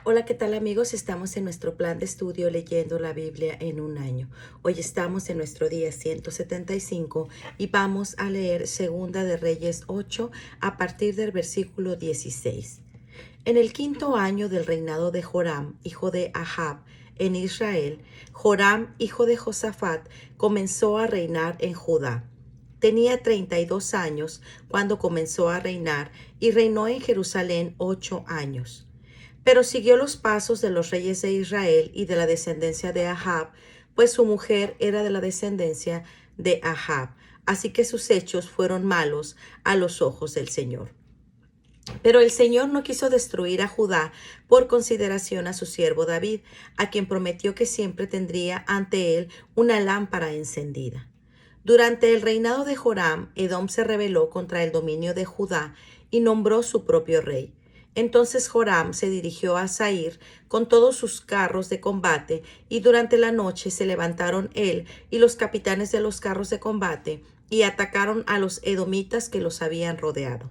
Hola, ¿qué tal amigos? Estamos en nuestro plan de estudio leyendo la Biblia en un año. Hoy estamos en nuestro día 175 y vamos a leer Segunda de Reyes 8 a partir del versículo 16. En el quinto año del reinado de Joram, hijo de Ahab, en Israel, Joram, hijo de Josafat, comenzó a reinar en Judá. Tenía 32 años cuando comenzó a reinar y reinó en Jerusalén 8 años. Pero siguió los pasos de los reyes de Israel y de la descendencia de Ahab, pues su mujer era de la descendencia de Ahab, así que sus hechos fueron malos a los ojos del Señor. Pero el Señor no quiso destruir a Judá por consideración a su siervo David, a quien prometió que siempre tendría ante él una lámpara encendida. Durante el reinado de Joram, Edom se rebeló contra el dominio de Judá y nombró su propio rey. Entonces Joram se dirigió a Zair con todos sus carros de combate, y durante la noche se levantaron él y los capitanes de los carros de combate y atacaron a los edomitas que los habían rodeado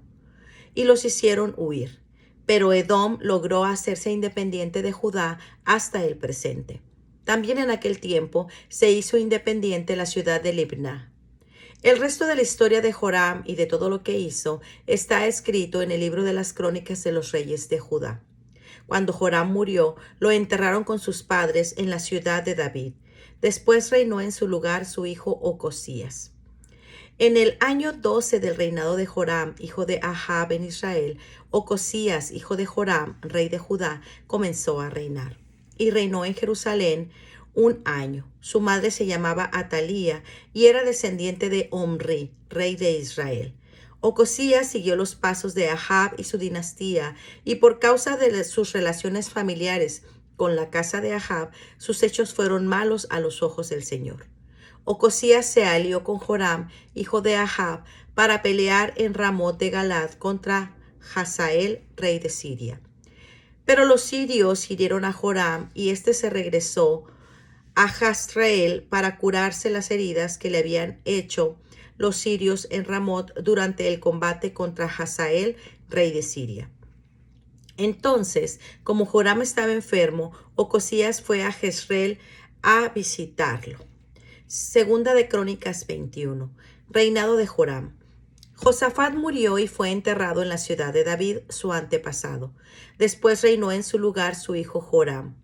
y los hicieron huir. Pero Edom logró hacerse independiente de Judá hasta el presente. También en aquel tiempo se hizo independiente la ciudad de Libná. El resto de la historia de Joram y de todo lo que hizo está escrito en el libro de las crónicas de los reyes de Judá. Cuando Joram murió, lo enterraron con sus padres en la ciudad de David. Después reinó en su lugar su hijo Ocosías. En el año 12 del reinado de Joram, hijo de Ahab en Israel, Ocosías, hijo de Joram, rey de Judá, comenzó a reinar. Y reinó en Jerusalén un año. Su madre se llamaba Atalía y era descendiente de Omri, rey de Israel. Ocosías siguió los pasos de Ahab y su dinastía, y por causa de sus relaciones familiares con la casa de Ahab, sus hechos fueron malos a los ojos del Señor. Ocosías se alió con Joram, hijo de Ahab, para pelear en Ramot de Galad contra Hazael, rey de Siria. Pero los sirios hirieron a Joram y éste se regresó a Jezreel para curarse las heridas que le habían hecho los sirios en Ramot durante el combate contra Hazael, rey de Siria. Entonces, como Joram estaba enfermo, Ocosías fue a Jezreel a visitarlo. Segunda de Crónicas 21. Reinado de Joram. Josafat murió y fue enterrado en la ciudad de David, su antepasado. Después reinó en su lugar su hijo Joram.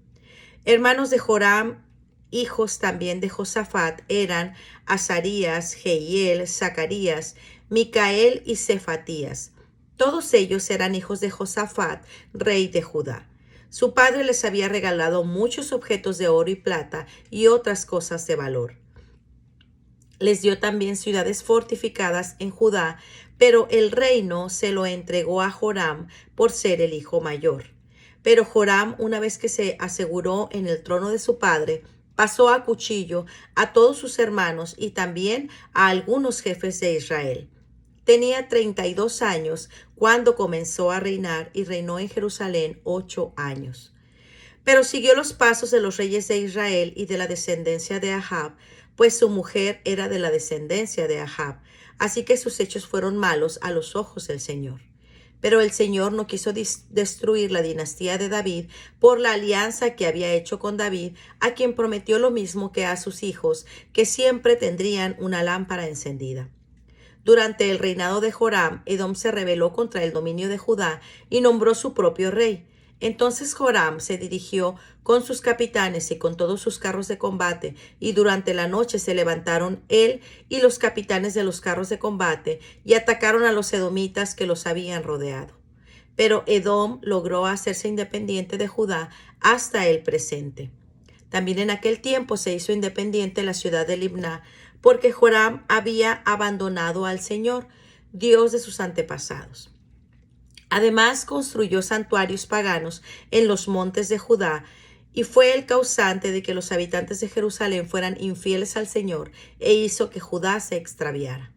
Hermanos de Joram, hijos también de Josafat, eran Azarías, Jehiel, Zacarías, Micael y Cefatías. Todos ellos eran hijos de Josafat, rey de Judá. Su padre les había regalado muchos objetos de oro y plata y otras cosas de valor. Les dio también ciudades fortificadas en Judá, pero el reino se lo entregó a Joram por ser el hijo mayor. Pero Joram, una vez que se aseguró en el trono de su padre, pasó a cuchillo a todos sus hermanos y también a algunos jefes de Israel. Tenía 32 años cuando comenzó a reinar y reinó en Jerusalén 8 años. Pero siguió los pasos de los reyes de Israel y de la descendencia de Ahab, pues su mujer era de la descendencia de Ahab, así que sus hechos fueron malos a los ojos del Señor. Pero el Señor no quiso destruir la dinastía de David por la alianza que había hecho con David, a quien prometió lo mismo que a sus hijos, que siempre tendrían una lámpara encendida. Durante el reinado de Joram, Edom se rebeló contra el dominio de Judá y nombró su propio rey. Entonces Joram se dirigió con sus capitanes y con todos sus carros de combate, y durante la noche se levantaron él y los capitanes de los carros de combate y atacaron a los edomitas que los habían rodeado. Pero Edom logró hacerse independiente de Judá hasta el presente. También en aquel tiempo se hizo independiente la ciudad de Libná, porque Joram había abandonado al Señor, Dios de sus antepasados. Además, construyó santuarios paganos en los montes de Judá, y fue el causante de que los habitantes de Jerusalén fueran infieles al Señor, e hizo que Judá se extraviara.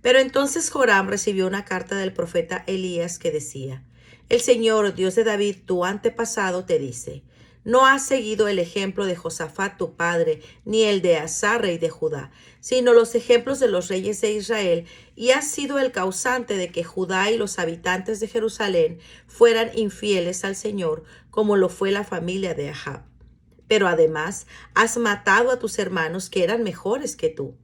Pero entonces Joram recibió una carta del profeta Elías que decía: El Señor, Dios de David, tu antepasado, te dice: no has seguido el ejemplo de Josafat tu padre, ni el de Asa, rey de Judá, sino los ejemplos de los reyes de Israel, y has sido el causante de que Judá y los habitantes de Jerusalén fueran infieles al Señor, como lo fue la familia de Ahab. Pero además has matado a tus hermanos que eran mejores que tú.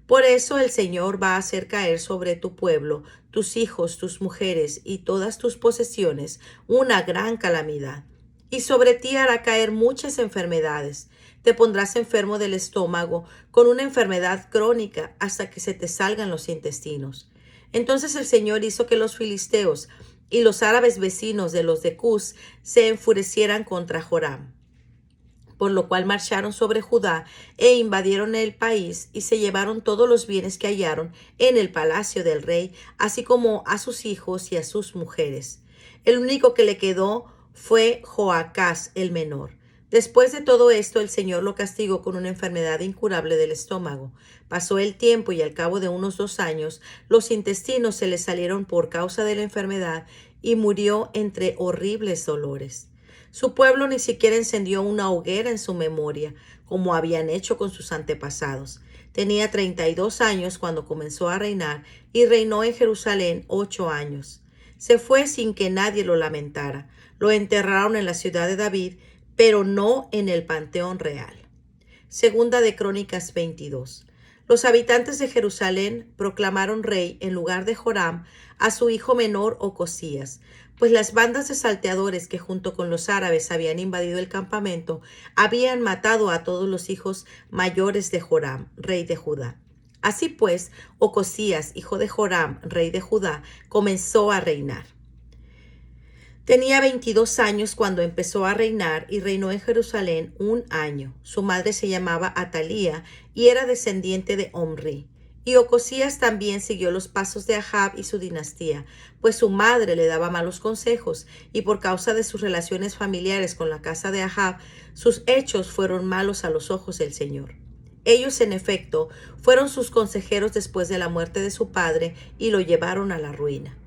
Por eso el Señor va a hacer caer sobre tu pueblo, tus hijos, tus mujeres y todas tus posesiones una gran calamidad. Y sobre ti hará caer muchas enfermedades. Te pondrás enfermo del estómago con una enfermedad crónica hasta que se te salgan los intestinos. Entonces el Señor hizo que los filisteos y los árabes vecinos de los de Cus se enfurecieran contra Joram, por lo cual marcharon sobre Judá e invadieron el país y se llevaron todos los bienes que hallaron en el palacio del rey, así como a sus hijos y a sus mujeres. El único que le quedó fue Joacás el menor. Después de todo esto, el Señor lo castigó con una enfermedad incurable del estómago. Pasó el tiempo y al cabo de unos 2 años, los intestinos se le salieron por causa de la enfermedad y murió entre horribles dolores. Su pueblo ni siquiera encendió una hoguera en su memoria, como habían hecho con sus antepasados. Tenía 32 años cuando comenzó a reinar y reinó en Jerusalén 8 años. Se fue sin que nadie lo lamentara. Lo enterraron en la ciudad de David, pero no en el panteón real. Segunda de Crónicas 22. Los habitantes de Jerusalén proclamaron rey en lugar de Joram a su hijo menor Ocosías, pues las bandas de salteadores que junto con los árabes habían invadido el campamento habían matado a todos los hijos mayores de Joram, rey de Judá. Así pues, Ocosías, hijo de Joram, rey de Judá, comenzó a reinar. Tenía 22 años cuando empezó a reinar y reinó en Jerusalén 1 año. Su madre se llamaba Atalía y era descendiente de Omri. Y Ocosías también siguió los pasos de Ahab y su dinastía, pues su madre le daba malos consejos y por causa de sus relaciones familiares con la casa de Ahab, sus hechos fueron malos a los ojos del Señor. Ellos, en efecto, fueron sus consejeros después de la muerte de su padre y lo llevaron a la ruina.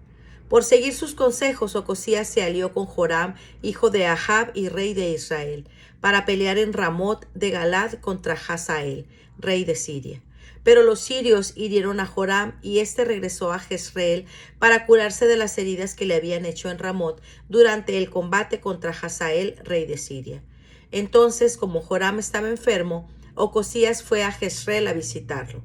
Por seguir sus consejos, Ocosías se alió con Joram, hijo de Ahab y rey de Israel, para pelear en Ramot de Galad contra Hazael, rey de Siria. Pero los sirios hirieron a Joram y éste regresó a Jezreel para curarse de las heridas que le habían hecho en Ramot durante el combate contra Hazael, rey de Siria. Entonces, como Joram estaba enfermo, Ocosías fue a Jezreel a visitarlo.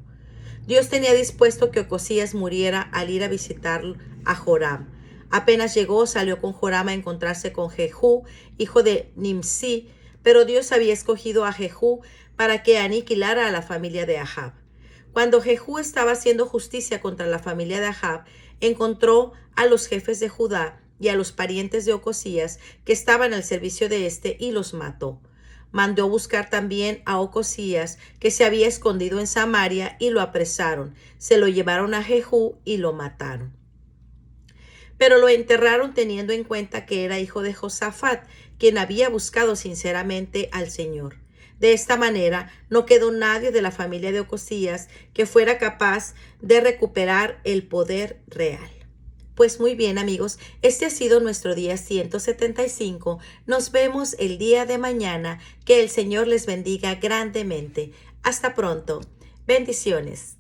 Dios tenía dispuesto que Ocosías muriera al ir a visitar a Joram. Apenas llegó, salió con Joram a encontrarse con Jehú, hijo de Nimsi, pero Dios había escogido a Jehú para que aniquilara a la familia de Ahab. Cuando Jehú estaba haciendo justicia contra la familia de Ahab, encontró a los jefes de Judá y a los parientes de Ocosías que estaban al servicio de éste y los mató. Mandó buscar también a Ocosías, que se había escondido en Samaria, y lo apresaron. Se lo llevaron a Jehú y lo mataron. Pero lo enterraron teniendo en cuenta que era hijo de Josafat, quien había buscado sinceramente al Señor. De esta manera, no quedó nadie de la familia de Ocosías que fuera capaz de recuperar el poder real. Pues muy bien, amigos, este ha sido nuestro día 175. Nos vemos el día de mañana. Que el Señor les bendiga grandemente. Hasta pronto. Bendiciones.